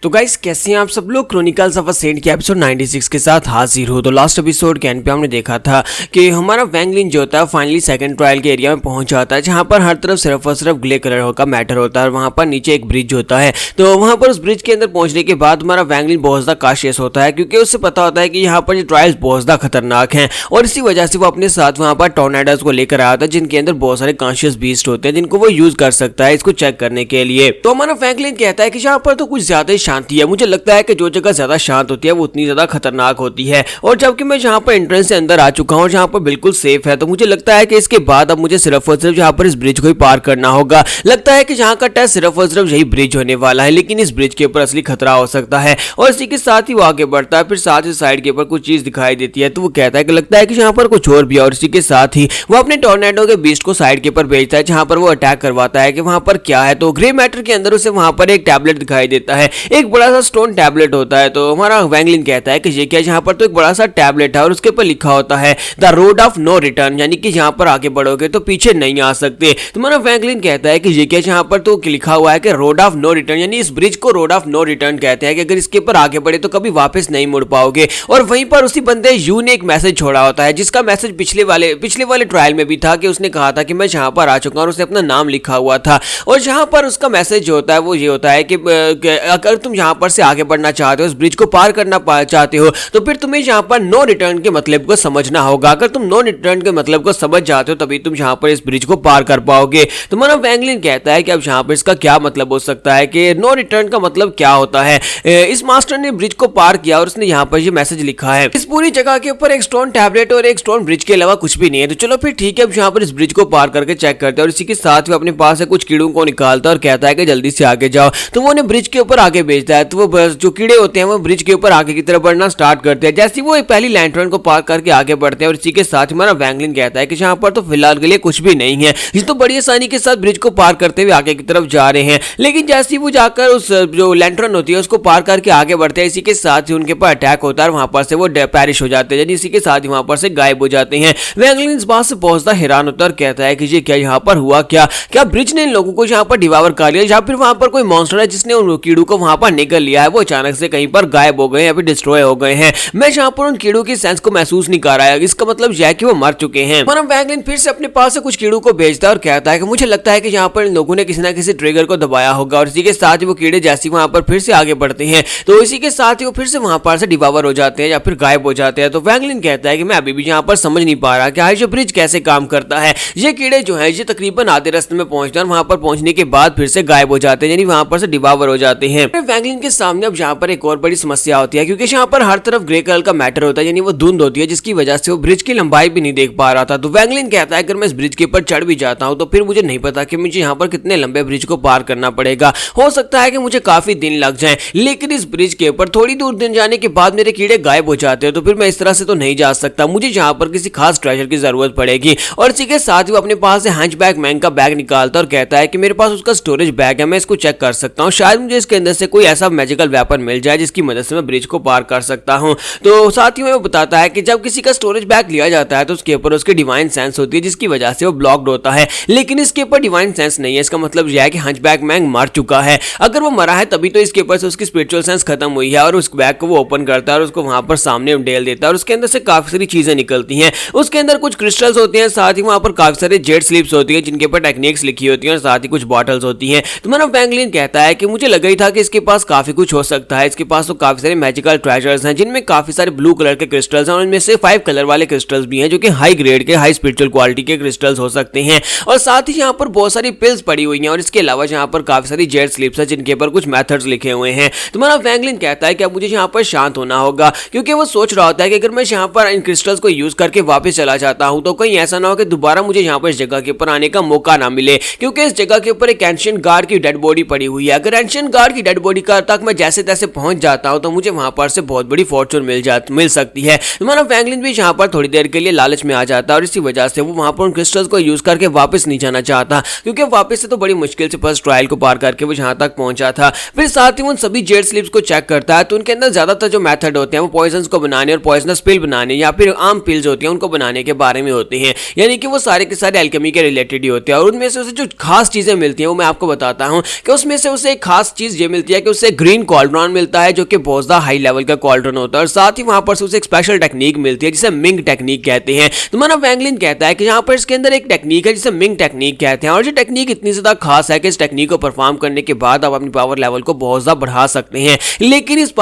तो गाइस कैसे हैं आप सब लोग। क्रॉनिकल्स ऑफ अ सेंट के एपिसोड 96 के साथ हाजिर हो। तो लास्ट एपिसोड के एंड पे हमने देखा था कि हमारा वैंगलिन जो होता है फाइनली सेकंड ट्रायल के एरिया में पहुंच जाता है, जहां पर हर तरफ सिर्फ और सिर्फ ग्ले कलर का मैटर होता है और वहां पर नीचे एक ब्रिज होता है। तो वहां पर उस ब्रिज के अंदर पहुंचने के बाद हमारा वैंगलिन बहुत ज्यादा कॉशियस होता है, क्योंकि उससे पता होता है कि यहाँ पर ये ट्रायल्स बहुत ज्यादा खतरनाक हैं और इसी वजह से वो अपने साथ वहां पर टॉर्नेडोज को लेकर आया था, जिनके अंदर बहुत सारे कॉन्शियस बीस्ट होते हैं जिनको वो यूज कर सकता है इसको चेक करने के लिए। तो हमारा वैंगलिन कहता है कि यहाँ पर तो कुछ ज्यादा ही शांति है, मुझे लगता है कि जो जगह ज्यादा शांत होती है वो उतनी ज्यादा खतरनाक होती है। और जबकि मैं जहाँ पर एंट्रेंस से अंदर आ चुका हूँ, जहाँ पर बिल्कुल सेफ है, तो मुझे लगता है कि इसके बाद अब मुझे सिर्फ और सिर्फ यहाँ पर इस ब्रिज को ही पार करना होगा। लगता है कि जहाँ का टेस्ट सिर्फ और सिर्फ यही ब्रिज होने वाला है, लेकिन इस ब्रिज के ऊपर असली खतरा हो सकता है। और इसी के साथ ही वो आगे बढ़ता है, फिर साथ ही साइड के ऊपर कुछ चीज दिखाई देती है, तो वो कहता है कि लगता है कि यहाँ पर कुछ और भी है। और इसी के साथ ही वो अपने टॉर्नेडो के बीस्ट को साइड के ऊपर भेजता है, जहाँ पर वो अटैक करवाता है कि वहां पर क्या है। तो ग्रे मैटर के अंदर उसे वहां पर एक टैबलेट दिखाई देता है, एक बड़ा सा स्टोन टैबलेट होता है। तो हमारा वैंगलिन कहता है कि ये क्या, यहाँ पर तो एक बड़ा सा टैबलेट है और उसके ऊपर लिखा होता है the road of no return, यानी कि यहाँ पर आगे बढ़ोगे तो पीछे नहीं आ सकते। तो हमारा वैंगलिन कहता है कि ये क्या, यहाँ पर तो लिखा हुआ है कि रोड ऑफ नो रिटर्न, यानी इस ब्रिज को रोड ऑफ नो रिटर्न कहते हैं कि अगर इसके ऊपर आगे बढ़े तो कभी वापस नहीं मुड़ पाओगे। और वहीं पर उसी बंदे यू ने एक मैसेज छोड़ा होता है, जिसका मैसेज पिछले वाले ट्रायल में भी था कि उसने कहा था कि मैं यहाँ पर आ चुका हूँ और उसने अपना नाम लिखा हुआ था। और यहाँ पर उसका मैसेज जो होता है वो ये होता है कि अगर तुम यहाँ पर से आगे बढ़ना चाहते हो, इस ब्रिज को पार करना चाहते हो, तो फिर तुम्हें यहाँ पर नो रिटर्न के मतलब को समझना होगा। अगर तुम नो रिटर्न के मतलब को समझ जाते हो तभी तुम यहाँ पर इस ब्रिज को पार कर पाओगे। तो हमारा वैंगलिन कहता है कि अब यहाँ पर इसका क्या मतलब हो सकता है, कि नो रिटर्न का मतलब क्या होता है। इस मास्टर ने ब्रिज को पार किया और उसने यहाँ पर ये मैसेज लिखा है। इस पूरी जगह के ऊपर एक स्टोन टैबलेट और एक स्टोन ब्रिज के अलावा कुछ भी नहीं है। तो चलो फिर ठीक है, अब यहाँ पर इस ब्रिज को पार करके चेक करते हैं। और इसी के साथ ही अपने पास से कुछ कीड़ों को निकालता है और कहता है कि जल्दी से आगे जाओ। तो वो उन्हें ब्रिज के ऊपर आगे भेजता है। तो वो जो कीड़े होते हैं वो ब्रिज के ऊपर आगे की तरफ बढ़ना स्टार्ट करते हैं, जैसे वो एक पहली लैंटर्न को पार करके आगे बढ़ते हैं। और इसी के साथ हमारा वैंगलिन कहता है कि यहाँ पर तो फिलहाल के लिए कुछ भी नहीं है, ये तो बड़ी आसानी के साथ ब्रिज को पार करते हुए आगे की तरफ जा रहे हैं। लेकिन जैसे ही वो जाकर उस जो लैंटर्न होती है उसको पार करके आगे बढ़ते हैं, इसी के साथ ही उनके पर अटैक होता है और वहां पर से वो पैरिश हो जाते हैं, यानी इसी के साथ ही वहां पर से गायब हो जाते हैं। वैंगलिन इस बात से बहुत ज्यादा हैरान होता है और कहता है कि ये क्या, यहाँ पर हुआ क्या ब्रिज ने इन लोगों को यहाँ पर डिवावर कर लिया, या फिर वहां पर कोई मॉन्स्टर है जिसने उन कीड़ों को वहां पर निकल लिया है, वो अचानक से कहीं पर गायब हो गए या फिर डिस्ट्रॉय हो गए हैं। मैं यहाँ पर उन कीड़ों की सेंस को महसूस नहीं कर रहा है, इसका मतलब यह है कि वो मर चुके हैं। वैंगलिन फिर से अपने पास से कुछ कीड़ों को भेजता है और कहता है कि मुझे लगता है कि यहाँ पर इन लोगों ने किसी ना किसी ट्रिगर को दबाया होगा। और इसी के साथ ही वो कीड़े जैसे वहां पर फिर से आगे बढ़ते हैं, तो इसी के साथ ही वो फिर से वहां पर से डिवावर हो जाते हैं या फिर गायब हो जाते हैं। तो वैंगलिन कहता है कि मैं अभी भी यहाँ पर समझ नहीं पा रहा कि ये ब्रिज कैसे काम करता है। ये कीड़े जो है ये तकरीबन आधे रास्ते में पहुंचते हैं और वहां पर पहुंचने के बाद फिर से गायब हो जाते हैं, यानी वहां पर से डिवावर हो जाते हैं। वैंगलिन के सामने अब यहाँ पर एक और बड़ी समस्या होती है, क्योंकि यहाँ पर हर तरफ ग्रे कलर का मैटर होता है, यानी वो धुंध होती है, जिसकी वजह से वो ब्रिज की लंबाई भी नहीं देख पा रहा था। तो वैंगलिन कहता है अगर मैं इस ब्रिज के ऊपर चढ़ भी जाता हूँ तो फिर मुझे नहीं पता कि मुझे यहाँ पर कितने लंबे ब्रिज को पार करना पड़ेगा, हो सकता है कि मुझे काफी दिन लग जाएं। लेकिन इस ब्रिज के ऊपर थोड़ी दूर दिन जाने के बाद मेरे कीड़े गायब हो जाते हैं, तो फिर मैं इस तरह से तो नहीं जा सकता, मुझे यहाँ पर किसी खास ट्रेजर की जरूरत पड़ेगी। और इसी के साथ ही वो अपने पास से हंचबैक मैन का बैग निकालता और कहता है कि मेरे पास उसका स्टोरेज बैग है, मैं इसको चेक कर सकता हूँ, शायद मुझे इसके अंदर से कोई ऐसा मैजिकल वेपन मिल जाए जिसकी मदद से मैं ब्रिज को पार कर सकता हूँ। तो साथ ही वो बताता है कि जब किसी का स्टोरेज बैग लिया जाता है तो उसके ऊपर उसकी डिवाइन सेंस होती है, जिसकी वजह से वो ब्लॉक्ड होता है। लेकिन इसके ऊपर डिवाइन सेंस नहीं है, इसका मतलब यह है कि हंचबैक मैन मर चुका है। अगर वो मरा है तभी तो इसके ऊपर से उसकी स्पिरिचुअल सेंस खत्म हुई है। और उस बैग को वो ओपन करता है और उसको वहां पर सामने डेल देता है और उसके अंदर से काफी सारी चीजें निकलती हैं। उसके अंदर कुछ क्रिस्टल्स होते हैं, साथ ही वहां पर काफी सारे जेट स्लिप्स होती हैं जिनके ऊपर टेक्निक्स लिखी होती हैं, और साथ ही कुछ बॉटल्स होती हैं। तो मेरा वैंगलिन कहता है कि मुझे लग ही था कि इसके पास काफी कुछ हो सकता है, इसके पास तो काफी सारे मैजिकल ट्रेजर्स हैं जिनमें काफी सारे ब्लू कलर के क्रिस्टल्स हैं, और इनमें से 5 कलर वाले क्रिस्टल्स भी हैं जो कि हाई ग्रेड के, हाई स्पिरिचुअल क्वालिटी के क्रिस्टल्स हो सकते हैं। और साथ ही यहाँ पर बहुत सारी पिल्स पड़ी हुई हैं, और इसके अलावा यहाँ पर काफी सारी जेट स्लिप्स है जिनके ऊपर कुछ मेथड्स लिखे हुए हैं। तो मेरा वैंगलिन कहता है कि अब मुझे यहाँ पर शांत होना होगा, क्योंकि वो सोच रहा होता है कि अगर मैं यहाँ पर इन क्रिस्टल्स को यूज करके वापस चला जाता हूँ तो कहीं ऐसा ना हो कि दोबारा मुझे यहाँ पर इस जगह के ऊपर आने का मौका ना मिले, क्योंकि इस जगह के ऊपर एक एंशिएंट गार्ड की डेड बॉडी पड़ी हुई है। अगर एंशिएंट गार्ड की डेड बॉडी का तक मैं जैसे तैसे पहुंच जाता हूं तो मुझे वहां पर से बहुत बड़ी फॉर्चून मिल सकती है। हमारा वैंगलिन भी यहाँ पर थोड़ी देर के लिए लालच में आ जाता है और इसी वजह से वो वहां पर उन क्रिस्टल्स को यूज करके वापस नहीं जाना चाहता, क्योंकि वापस से तो बड़ी मुश्किल से फर्स्ट ट्रायल को पार करके वो यहाँ तक पहुंचा था। फिर साथ ही उन सभी जेट स्लिप्स को चेक करता है, तो उनके अंदर ज्यादातर जो मेथड होते हैं वो पॉइजन्स को बनाने और पॉइजनस पिल बनाने या फिर आम पिल्स होती हैं उनको बनाने के बारे में होते हैं, यानी कि वो सारे के सारे एल्केमी के रिलेटेड ही होते हैं। और उनमें से उसे जो खास चीजें मिलती हैं वो मैं आपको बताता हूँ कि उसमें से उसे एक खास चीज ये मिलती है कि उससे ग्रीन कॉल्ड्रॉन मिलता है जो कि बहुत ज्यादा हाई लेवल का कॉल्ड्रॉन होता है, और साथ ही वहां पर से उसे एक स्पेशल टेक्निक मिलती है जिसे मिंग टेक्निक कहते हैं। तो हमारा वैंगलिन कहता है कि यहाँ पर इसके अंदर एक टेक्निक है जिसे मिंग टेक्निक कहते हैं, और ये टेक्निक इतनी ज्यादा खास है कि इस टेक्निक को परफॉर्म करने के बाद आप अपनी पावर लेवल को बहुत ज्यादा बढ़ा सकते हैं। लेकिन इस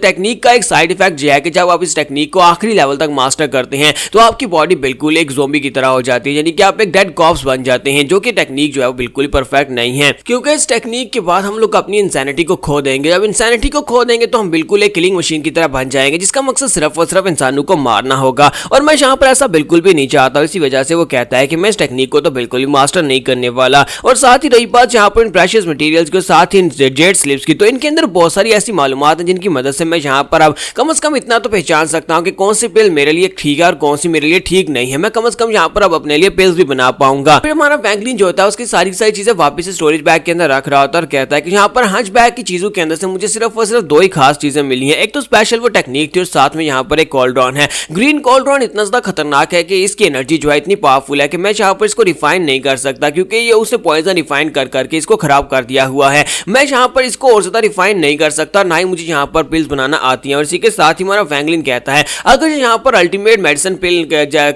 टेक्निक का एक साइड इफेक्ट यह है कि जब आप इस टेक्निक को आखिरी लेवल तक मास्टर करते हैं तो आपकी बॉडी बिल्कुल एक ज़ोंबी की तरह हो जाती है, यानी कि आप एक डेड कॉप्स बन जाते हैं, जो कि टेक्निक जो है वो बिल्कुल ही परफेक्ट नहीं है, क्योंकि इस टेक्निक के बाद हम लोग अपनी इंसैनिटी को खो देंगे। जब इंसैनिटी को खो देंगे तो हम बिल्कुल एक किलिंग मशीन की तरह बन जाएंगे, जिसका मकसद सिर्फ और सिर्फ इंसानों को मारना होगा, और मैं यहाँ पर ऐसा बिल्कुल भी नहीं चाहता। इसी वजह से वो कहता है कि मैं इस टेक्निक को तो बिल्कुल ही मास्टर नहीं करने वाला। और साथ ही रही बात यहाँ पर इन प्रेशियस मटेरियल्स के साथ ही जेड स्लिप्स की, तो इनके अंदर बहुत सारी ऐसी मालूमात हैं जिनकी मदद से मैं यहाँ पर अब कम से कम इतना तो पहचान सकता हूँ कि कौन सी पिल मेरे लिए ठीक है और कौन सी मेरे लिए ठीक नहीं है। मैं कम से कम यहाँ पर अब अपने लिए पिल्स भी बना पाऊंगा। फिर हमारा वैंगलिन जो होता है उसकी सारी चीजें वापस से स्टोरेज बैग के अंदर रख रहा होता है और कहता है कि यहाँ पर हंच बैग की चीजों के अंदर से मुझे सिर्फ और सिर्फ दो ही खास चीजें मिली हैं। एक तो स्पेशल वो टेक्निक थी और साथ में यहाँ पर एक कॉल्ड्रॉन है। ग्रीन कॉल्ड्रॉन इतना ज्यादा खतरनाक है कि इसकी एनर्जी जो है इतनी पावरफुल है कि मैं यहाँ पर इसको रिफाइन नहीं कर सकता, क्योंकि ये उसने पॉइजन रिफाइन कर करके इसको खराब कर दिया हुआ है। मैं यहाँ पर इसको और ज्यादा रिफाइन नहीं कर सकता, ना ही मुझे यहाँ पर पिल्स बनाना आती है। और इसी के साथ ही हमारा वैंगलिन कहता है अगर यहाँ पर अल्टीमेट मेडिसिन पिल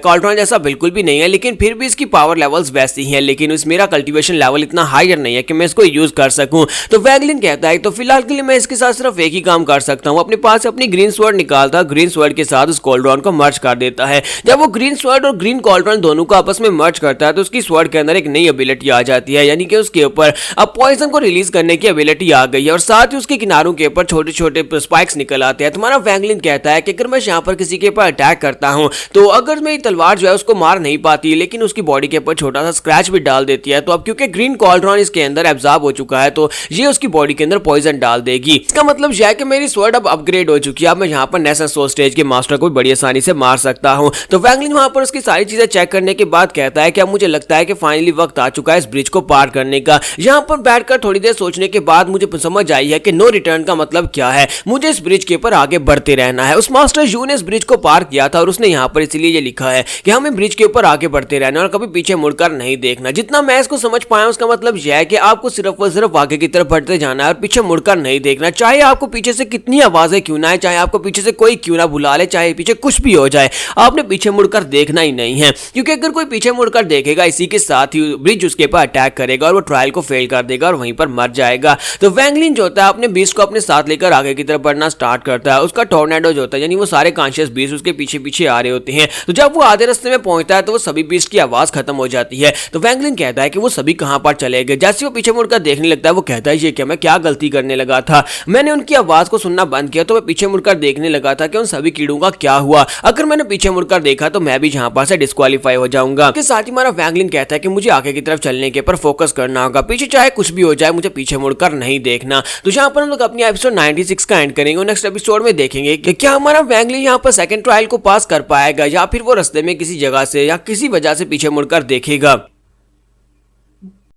कॉल्ड्रॉन जैसा बिल्कुल भी नहीं है, लेकिन फिर भी इसकी पावर लेवल्स वैसी हैं, लेकिन उस मेरा कल्टीवेशन लेवल इतना हायर नहीं है कि मैं इसको यूज कर सकूं। तो वैंगलिन कहता है तो फिलहाल के लिए मैं इसके साथ सिर्फ एक ही काम कर सकता हूं, अपने पास से अपनी ग्रीन स्वॉर्ड निकालता, ग्रीन स्वॉर्ड के साथ उस कॉल्ड्रॉन को मर्ज कर देता है। जब वो ग्रीन स्वॉर्ड और ग्रीन कॉल्ड्रॉन दोनों को आपस में मर्ज करता है तो उसकी स्वॉर्ड के अंदर एक नई एबिलिटी आ जाती है, यानी कि उसके ऊपर अब पॉइजन को रिलीज करने की एबिलिटी आ गई है, और साथ ही उसके किनारों के ऊपर छोटे छोटे स्पाइक्स निकल आते हैं। तुम्हारा वैंगलिन कहता है कि अगर मैं यहाँ पर किसी के ऊपर अटैक करता हूँ तो अगर मेरी तलवार जो है उसको मार नहीं पाती, लेकिन उसकी बॉडी के ऊपर छोटा सा स्क्रैच भी डाल देती है, तो अब क्योंकि ग्रीन कॉल्ड्रॉन इसके अंदर एब्जॉर्ब हो चुका है तो ये उसकी बॉडी के अंदर पॉइजन डाल देगी। इसका मतलब यह है कि मेरी स्वॉर्ड अब अपग्रेड हो चुकी है, अब मैं यहाँ पर नेशनल सोल स्टेज के मास्टर को बड़ी आसानी से मार सकता हूँ। तो वैंगलिन वहां पर उसकी सारी चीजें चेक करने के बाद कहता है कि अब मुझे लगता है कि फाइनली वक्त आ चुका है इस ब्रिज को पार करने का। यहाँ पर बैठकर थोड़ी देर सोचने के बाद मुझे समझ आई है कि नो रिटर्न का मतलब क्या है। मुझे इस ब्रिज के ऊपर आगे बढ़ते रहना है। उस मास्टर यू ने इस ब्रिज को पार किया था और उसने यहाँ पर इसलिए ये लिखा है कि हमें ब्रिज के ऊपर आगे बढ़ते रहना और कभी पीछे मुड़कर नहीं देखना। जितना मैं इसको समझ पाया उसका मतलब यह है कि आपको सिर्फ और सिर्फ आगे की तरफ बढ़ते जाना है और पीछे मुड़कर नहीं देखना। चाहे आपको पीछे से कितनी आवाजें क्यों ना आए, चाहे आपको पीछे से कोई क्यों ना बुला ले, चाहे पीछे कुछ भी हो जाए, आपने पीछे मुड़कर देखना ही नहीं है, क्योंकि अगर कोई पीछे मुड़कर देखेगा इसी के साथ ही ब्रिज उसके ऊपर अटैक करेगा और वो ट्रायल को फेल कर देगा और वहीं पर मर जाएगा। तो वैंगलिन जो होता है अपने बीस्ट को अपने साथ लेकर आगे की तरफ बढ़ना स्टार्ट करता है। उसका टॉर्नेडो जो होता है यानी वो सारे कॉन्शियस बीस्ट उसके पीछे पीछे आ रहे होते हैं। तो जब वो आधे रास्ते में पहुंचता है तो वो सभी बीस्ट की आवाज खत्म हो जाती है। तो वैंगलिन कहता है कि वो सभी कहां पर चले गए। जैसे वो पीछे मुड़कर देखने लगता है वो कहता है ये क्या, मैं क्या गलती करने लगा था, मैंने उनकी आवाज को सुनना बंद किया तो मैं पीछे मुड़कर देखने लगा था कि उन सभी कीड़ों का क्या हुआ। अगर मैंने पीछे मुड़कर देखा तो मैं भी यहाँ पर से डिस्क्वालीफाई हो जाऊंगा। इसके साथ ही हमारा वैंगलिन कहता है कि मुझे आगे की तरफ चलने के पर फोकस करना होगा, पीछे चाहे कुछ भी हो जाए मुझे पीछे मुड़कर नहीं देखना। तो यहाँ पर हम लोग अपनी एपिसोड 96 का एंड करेंगे और नेक्स्ट एपिसोड में देखेंगे कि क्या हमारा वैंगलिन यहाँ पर सेकंड ट्रायल को पास कर पाएगा या फिर वो रास्ते में किसी जगह से या किसी वजह से पीछे मुड़कर देखेगा।